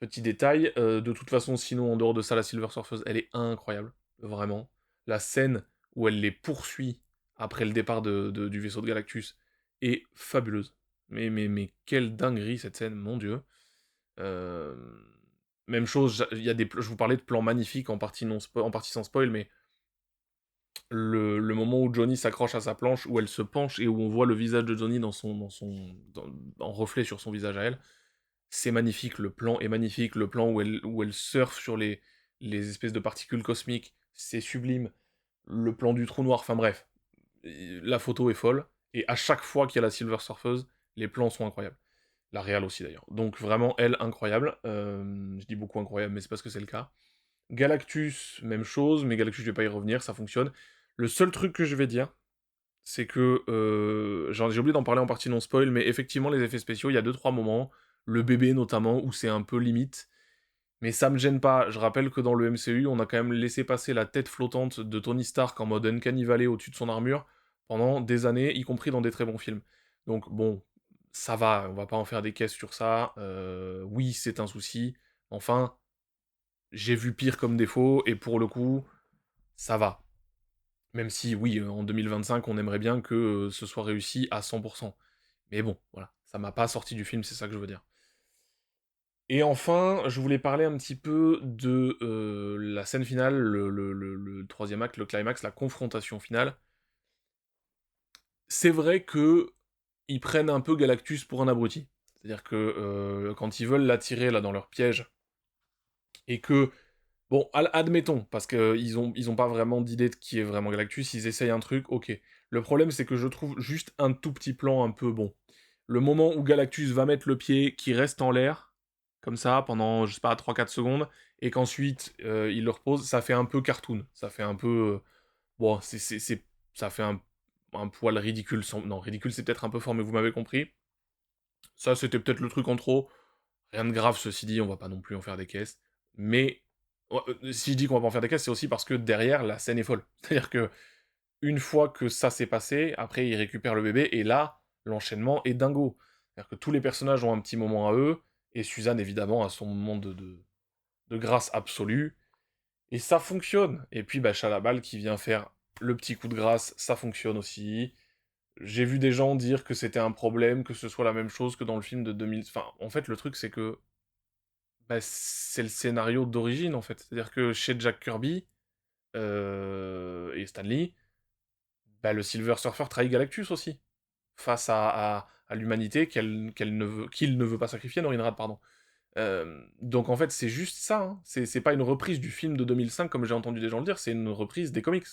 Petit détail, de toute façon, sinon, en dehors de ça, la Silver Surfer, elle est incroyable, vraiment. La scène où elle les poursuit après le départ du vaisseau de Galactus est fabuleuse. Mais quelle dinguerie cette scène, mon dieu. Euh, Même chose, il y a je vous parlais de plans magnifiques, en partie, en partie sans spoil, mais le moment où Johnny s'accroche à sa planche, où elle se penche et où on voit le visage de Johnny en reflet sur son visage à elle, c'est magnifique, le plan est magnifique, le plan où elle surfe sur les espèces de particules cosmiques, c'est sublime, le plan du trou noir, enfin bref, la photo est folle, et à chaque fois qu'il y a la Silver Surfeuse, les plans sont incroyables. La réal aussi d'ailleurs. Donc vraiment, elle, incroyable. Je dis beaucoup incroyable, mais c'est parce que c'est le cas. Galactus, même chose, mais Galactus, je vais pas y revenir, ça fonctionne. Le seul truc que je vais dire, c'est que j'ai oublié d'en parler en partie non spoil, mais effectivement les effets spéciaux, il y a deux trois moments, le bébé notamment, où c'est un peu limite, mais ça me gêne pas. Je rappelle que dans le MCU, on a quand même laissé passer la tête flottante de Tony Stark en mode Uncanny Valley au-dessus de son armure pendant des années, y compris dans des très bons films. Donc bon, ça va, on va pas en faire des caisses sur ça. Oui, c'est un souci. Enfin, j'ai vu pire comme défaut, et pour le coup, ça va. Même si, oui, en 2025, on aimerait bien que ce soit réussi à 100%. Mais bon, voilà, ça m'a pas sorti du film, c'est ça que je veux dire. Et enfin, je voulais parler un petit peu de la scène finale, le troisième acte, le climax, la confrontation finale. C'est vrai que ils prennent un peu Galactus pour un abruti. C'est-à-dire que quand ils veulent l'attirer là dans leur piège, et que bon, admettons, parce qu'ils ont pas vraiment d'idée de qui est vraiment Galactus, ils essayent un truc, ok. Le problème, c'est que je trouve juste un tout petit plan un peu bon. Le moment où Galactus va mettre le pied, qui reste en l'air, comme ça, pendant, je sais pas, 3 4 secondes, et qu'ensuite il le repose, ça fait un peu cartoon. Ça fait un peu. Bon, ça fait un poil ridicule. Non, ridicule, c'est peut-être un peu fort, mais vous m'avez compris. Ça, c'était peut-être le truc en trop. Rien de grave, ceci dit, on va pas non plus en faire des caisses. Mais ouais, si je dis qu'on va pas en faire des caisses, c'est aussi parce que derrière, la scène est folle. C'est-à-dire que une fois que ça s'est passé, après il récupère le bébé, et là, l'enchaînement est dingo. C'est-à-dire que tous les personnages ont un petit moment à eux, et Suzanne, évidemment, a son moment de grâce absolue, et ça fonctionne. Et puis, bah, Chalabal qui vient faire le petit coup de grâce, ça fonctionne aussi. J'ai vu des gens dire que c'était un problème, que ce soit la même chose que dans le film de 2000. Enfin, en fait, le truc, c'est que bah, c'est le scénario d'origine, en fait. C'est-à-dire que chez Jack Kirby et Stan Lee, bah, le Silver Surfer trahit Galactus aussi, face à l'humanité qu'il ne veut pas sacrifier, Norinrad, pardon. Donc en fait, c'est juste ça, hein. C'est pas une reprise du film de 2005, comme j'ai entendu des gens le dire, c'est une reprise des comics.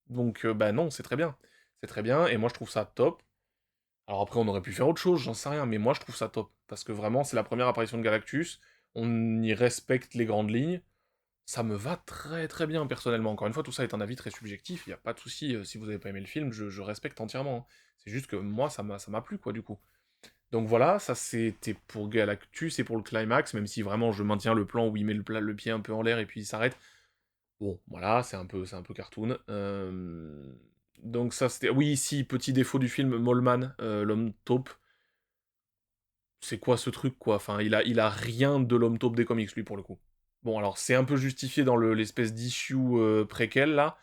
Donc bah non, c'est très bien. C'est très bien, et moi je trouve ça top. Alors après, on aurait pu faire autre chose, j'en sais rien, mais moi je trouve ça top. Parce que vraiment, c'est la première apparition de Galactus, on y respecte les grandes lignes, ça me va très très bien personnellement. Encore une fois, tout ça est un avis très subjectif, il n'y a pas de souci, si vous avez pas aimé le film, je respecte entièrement, hein. C'est juste que moi, ça m'a plu, quoi, du coup. Donc voilà, ça c'était pour Galactus et pour le climax, même si vraiment je maintiens le plan où il met le pied un peu en l'air et puis il s'arrête. Bon, voilà, c'est un peu cartoon. Donc ça c'était... Oui, si, petit défaut du film, Moleman, l'homme taupe, c'est quoi ce truc, quoi? Enfin, il a rien de l'homme taupe des comics, lui, pour le coup. Bon, alors, c'est un peu justifié dans l'espèce d'issue préquel, là.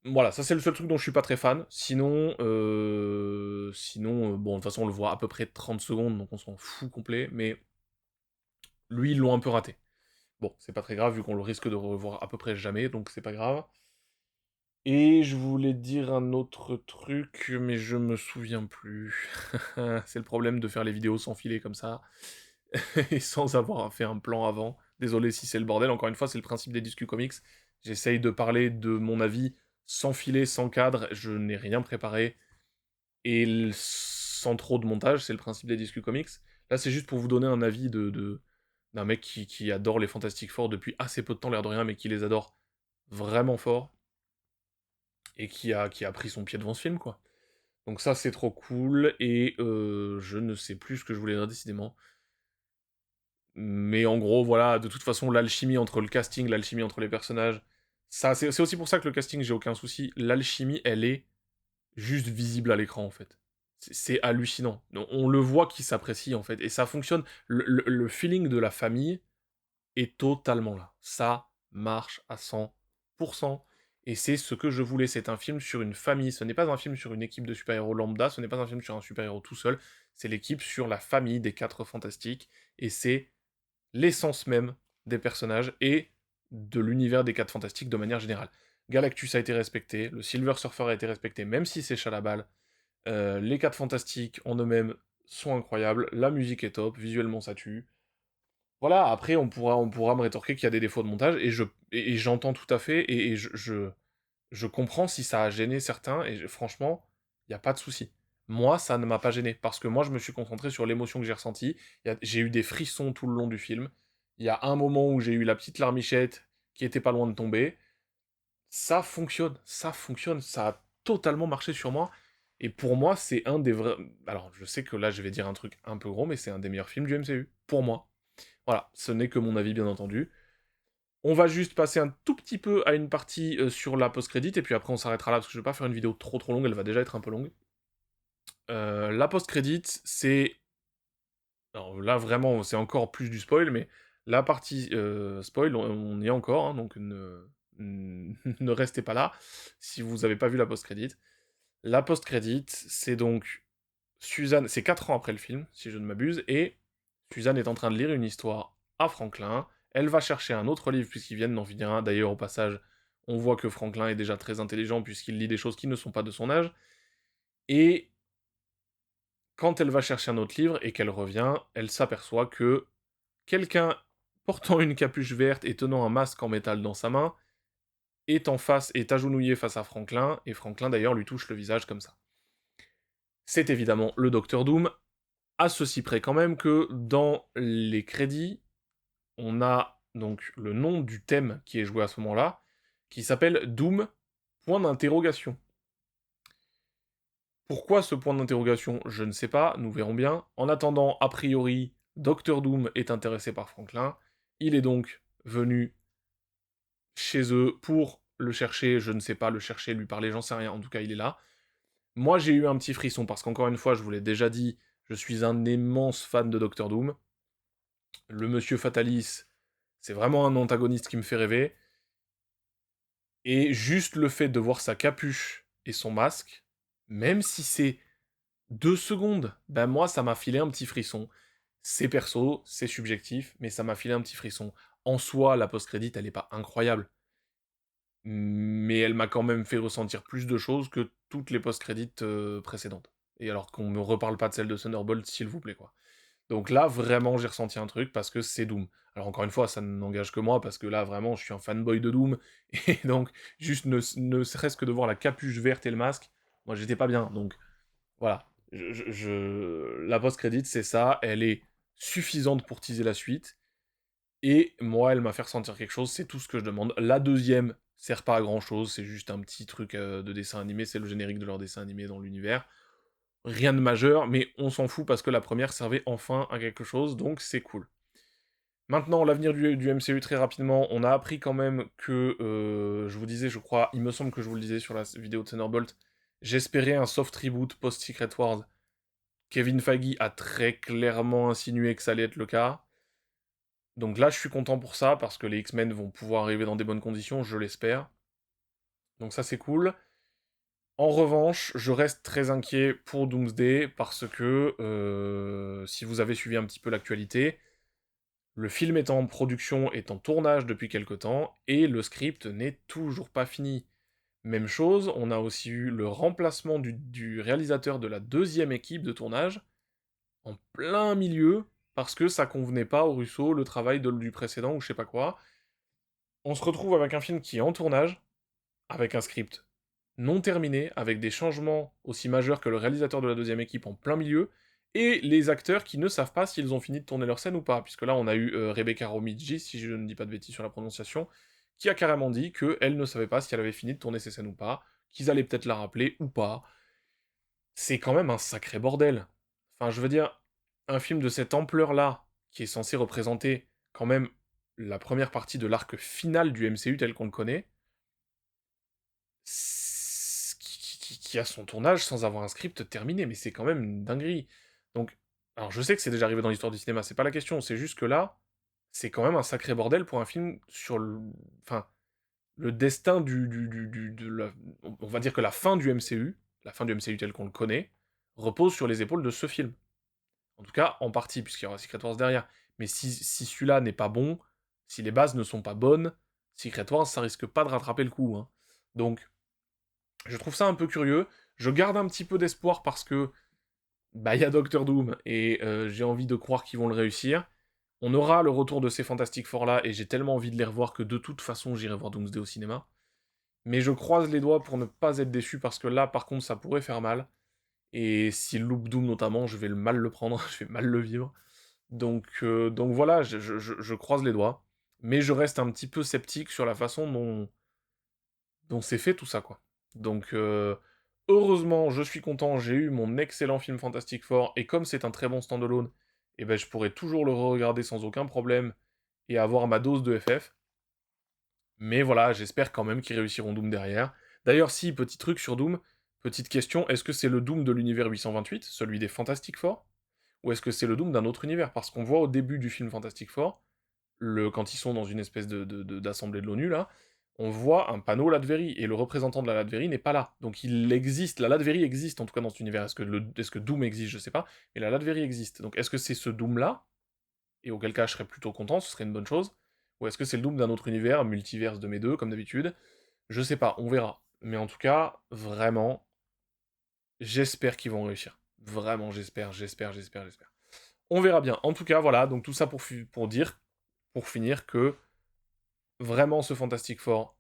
Voilà, ça c'est le seul truc dont je suis pas très fan. Sinon, bon, de toute façon, on le voit à peu près 30 secondes, donc on s'en fout complet, mais lui, ils l'ont un peu raté. Bon, c'est pas très grave, vu qu'on le risque de revoir à peu près jamais, donc c'est pas grave. Et je voulais dire un autre truc, mais je me souviens plus. C'est le problème de faire les vidéos sans filer comme ça, et sans avoir fait un plan avant. Désolé si c'est le bordel, encore une fois, c'est le principe des discus comics. J'essaye de parler de mon avis sans filet, sans cadre, je n'ai rien préparé, et sans trop de montage, c'est le principe des discus comics. Là, c'est juste pour vous donner un avis d'un mec qui adore les Fantastic Four depuis assez peu de temps, l'air de rien, mais qui les adore vraiment fort, et qui a pris son pied devant ce film, quoi. Donc ça, c'est trop cool, et je ne sais plus ce que je voulais dire décidément. Mais en gros, voilà, de toute façon, l'alchimie entre le casting, l'alchimie entre les personnages, ça, c'est aussi pour ça que le casting, j'ai aucun souci. L'alchimie, elle est juste visible à l'écran, en fait. C'est hallucinant. On le voit qui s'apprécie, en fait, et ça fonctionne. Le feeling de la famille est totalement là. Ça marche à 100%. Et c'est ce que je voulais. C'est un film sur une famille. Ce n'est pas un film sur une équipe de super-héros lambda. Ce n'est pas un film sur un super-héros tout seul. C'est l'équipe sur la famille des quatre fantastiques. Et c'est l'essence même des personnages et de l'univers des quatre fantastiques de manière générale. Galactus a été respecté. Le Silver Surfer a été respecté, même si c'est Chalabal. Les quatre fantastiques en eux-mêmes sont incroyables. La musique est top. Visuellement, ça tue. Voilà, après, on pourra me rétorquer qu'il y a des défauts de montage, et j'entends tout à fait, et je comprends si ça a gêné certains, et franchement, il n'y a pas de souci. Moi, ça ne m'a pas gêné, parce que moi, je me suis concentré sur l'émotion que j'ai ressentie. J'ai eu des frissons tout le long du film. Il y a un moment où j'ai eu la petite larmichette qui était pas loin de tomber. Ça fonctionne, ça a totalement marché sur moi. Et pour moi, c'est un des vrais... Alors, je sais que là, je vais dire un truc un peu gros, mais c'est un des meilleurs films du MCU, pour moi. Voilà, ce n'est que mon avis, bien entendu. On va juste passer un tout petit peu à une partie sur la post-crédit, et puis après on s'arrêtera là, parce que je vais pas faire une vidéo trop trop longue, elle va déjà être un peu longue. La post-crédit, c'est... Alors là, vraiment, c'est encore plus du spoil, mais la partie spoil, on y est encore, hein, donc ne restez pas là, si vous n'avez pas vu la post-crédit. La post-crédit, c'est donc... Suzanne, c'est 4 ans après le film, si je ne m'abuse, et Suzanne est en train de lire une histoire à Franklin. Elle va chercher un autre livre puisqu'ils viennent d'en finir un. D'ailleurs, au passage, on voit que Franklin est déjà très intelligent puisqu'il lit des choses qui ne sont pas de son âge. Et quand elle va chercher un autre livre et qu'elle revient, elle s'aperçoit que quelqu'un portant une capuche verte et tenant un masque en métal dans sa main est agenouillé face à Franklin, et Franklin d'ailleurs lui touche le visage comme ça. C'est évidemment le Docteur Doom, à ceci près quand même que dans les crédits, on a donc le nom du thème qui est joué à ce moment-là, qui s'appelle Doom, point d'interrogation. Pourquoi ce point d'interrogation? Je ne sais pas, nous verrons bien. En attendant, a priori, Docteur Doom est intéressé par Franklin. Il est donc venu chez eux pour le chercher, je ne sais pas, le chercher, lui parler, j'en sais rien, en tout cas il est là. Moi j'ai eu un petit frisson, parce qu'encore une fois, je vous l'ai déjà dit, je suis un immense fan de Docteur Doom. Le Monsieur Fatalis, c'est vraiment un antagoniste qui me fait rêver. Et juste le fait de voir sa capuche et son masque, même si c'est 2 secondes, ben moi ça m'a filé un petit frisson. C'est perso, c'est subjectif, mais ça m'a filé un petit frisson. En soi, la post-crédit, elle est pas incroyable. Mais elle m'a quand même fait ressentir plus de choses que toutes les post-crédits précédentes. Et alors qu'on me reparle pas de celle de Thunderbolt, s'il vous plaît, quoi. Donc là, vraiment, j'ai ressenti un truc parce que c'est Doom. Alors encore une fois, ça n'engage que moi, parce que là, vraiment, je suis un fanboy de Doom, et donc, juste ne serait-ce que de voir la capuche verte et le masque, moi, j'étais pas bien. Donc, voilà. La post-crédit, c'est ça, elle est suffisante pour teaser la suite, et moi, elle m'a fait ressentir quelque chose, c'est tout ce que je demande. La deuxième sert pas à grand-chose, c'est juste un petit truc de dessin animé, c'est le générique de leur dessin animé dans l'univers. Rien de majeur, mais on s'en fout parce que la première servait enfin à quelque chose, donc c'est cool. Maintenant, l'avenir du MCU très rapidement, on a appris quand même que, je vous disais, je crois, il me semble que je vous le disais sur la vidéo de Thunderbolt, j'espérais un soft reboot post-Secret Wars. Kevin Feige a très clairement insinué que ça allait être le cas. Donc là, je suis content pour ça, parce que les X-Men vont pouvoir arriver dans des bonnes conditions, je l'espère. Donc ça, c'est cool. En revanche, je reste très inquiet pour Doomsday, parce que, si vous avez suivi un petit peu l'actualité, le film est en production, est en tournage depuis quelque temps, et le script n'est toujours pas fini. Même chose, on a aussi eu le remplacement du réalisateur de la deuxième équipe de tournage, en plein milieu, parce que ça convenait pas au Russo, le travail du précédent ou je sais pas quoi. On se retrouve avec un film qui est en tournage, avec un script non terminé, avec des changements aussi majeurs que le réalisateur de la deuxième équipe en plein milieu, et les acteurs qui ne savent pas s'ils ont fini de tourner leur scène ou pas, puisque là on a eu Rebecca Romijn, si je ne dis pas de bêtises sur la prononciation, qui a carrément dit qu'elle ne savait pas si elle avait fini de tourner ses scènes ou pas, qu'ils allaient peut-être la rappeler ou pas. C'est quand même un sacré bordel. Enfin, je veux dire, un film de cette ampleur-là, qui est censé représenter quand même la première partie de l'arc final du MCU tel qu'on le connaît, qui a son tournage sans avoir un script terminé, mais c'est quand même une dinguerie. Donc, alors je sais que c'est déjà arrivé dans l'histoire du cinéma, c'est pas la question, c'est juste que là, c'est quand même un sacré bordel pour un film sur le... Enfin, le destin on va dire que la fin du MCU tel qu'on le connaît, repose sur les épaules de ce film. En tout cas, en partie, puisqu'il y aura Secret Wars derrière. Mais si celui-là n'est pas bon, si les bases ne sont pas bonnes, Secret Wars, ça risque pas de rattraper le coup. Hein. Donc, je trouve ça un peu curieux. Je garde un petit peu d'espoir parce que bah il y a Doctor Doom et j'ai envie de croire qu'ils vont le réussir. On aura le retour de ces Fantastic Four là et j'ai tellement envie de les revoir que de toute façon j'irai voir Doomsday au cinéma. Mais je croise les doigts pour ne pas être déçu parce que là par contre ça pourrait faire mal. Et s'il loupe Doom notamment, je vais mal le prendre, je vais mal le vivre. Donc voilà, je croise les doigts. Mais je reste un petit peu sceptique sur la façon dont c'est fait tout ça, quoi. Donc, heureusement, je suis content, j'ai eu mon excellent film Fantastic Four, et comme c'est un très bon standalone, eh ben, je pourrais toujours le re-regarder sans aucun problème, et avoir ma dose de FF. Mais voilà, j'espère quand même qu'ils réussiront Doom derrière. D'ailleurs, si, petit truc sur Doom, petite question, est-ce que c'est le Doom de l'univers 828, celui des Fantastic Four, ou est-ce que c'est le Doom d'un autre univers? Parce qu'on voit au début du film Fantastic Four, quand ils sont dans une espèce d'assemblée de l'ONU, là, on voit un panneau Latverie, et le représentant de la Latverie n'est pas là. Donc il existe, la Latverie existe en tout cas dans cet univers. Est-ce que Doom existe, je sais pas, mais la Latverie existe. Donc est-ce que c'est ce Doom-là, et auquel cas je serais plutôt content, ce serait une bonne chose, ou est-ce que c'est le Doom d'un autre univers, un multiverse de mes deux, comme d'habitude? Je sais pas, on verra. Mais en tout cas, vraiment, j'espère qu'ils vont réussir. Vraiment, j'espère. On verra bien. En tout cas, voilà, donc tout ça pour dire, pour finir, que vraiment ce Fantastic Four,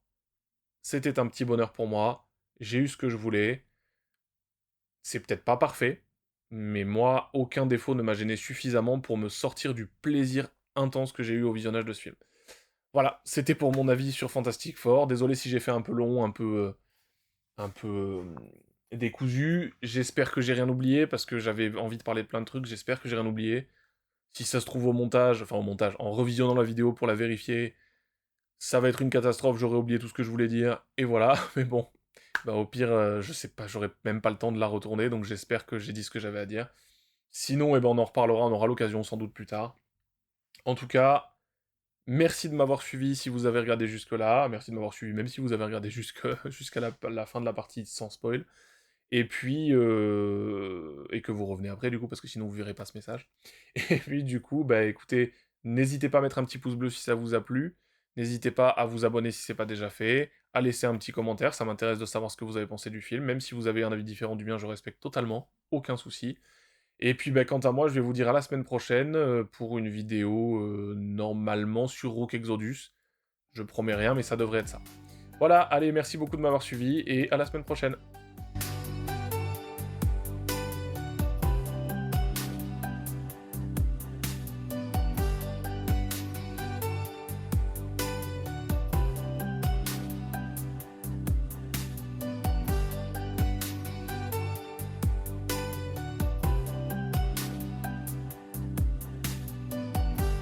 c'était un petit bonheur pour moi. J'ai eu ce que je voulais. C'est peut-être pas parfait, mais moi, aucun défaut ne m'a gêné suffisamment pour me sortir du plaisir intense que j'ai eu au visionnage de ce film. Voilà, c'était pour mon avis sur Fantastic Four. Désolé si j'ai fait un peu long, un peu décousu. J'espère que j'ai rien oublié parce que j'avais envie de parler de plein de trucs. J'espère que j'ai rien oublié. Si ça se trouve au montage, en revisionnant la vidéo pour la vérifier, ça va être une catastrophe, j'aurais oublié tout ce que je voulais dire, et voilà, mais bon, bah au pire, je sais pas, j'aurais même pas le temps de la retourner, donc j'espère que j'ai dit ce que j'avais à dire. Sinon, eh ben on en reparlera, on aura l'occasion sans doute plus tard. En tout cas, merci de m'avoir suivi si vous avez regardé jusque-là, merci de m'avoir suivi même si vous avez regardé jusqu'à la fin de la partie sans spoil, et puis, et que vous revenez après du coup, parce que sinon vous verrez pas ce message. Et puis du coup, bah écoutez, n'hésitez pas à mettre un petit pouce bleu si ça vous a plu, n'hésitez pas à vous abonner si c'est pas déjà fait, à laisser un petit commentaire, ça m'intéresse de savoir ce que vous avez pensé du film, même si vous avez un avis différent du mien, je respecte totalement, aucun souci. Et puis bah, quant à moi, je vais vous dire à la semaine prochaine pour une vidéo normalement sur Rook Exodus. Je promets rien, mais ça devrait être ça. Voilà, allez, merci beaucoup de m'avoir suivi et à la semaine prochaine.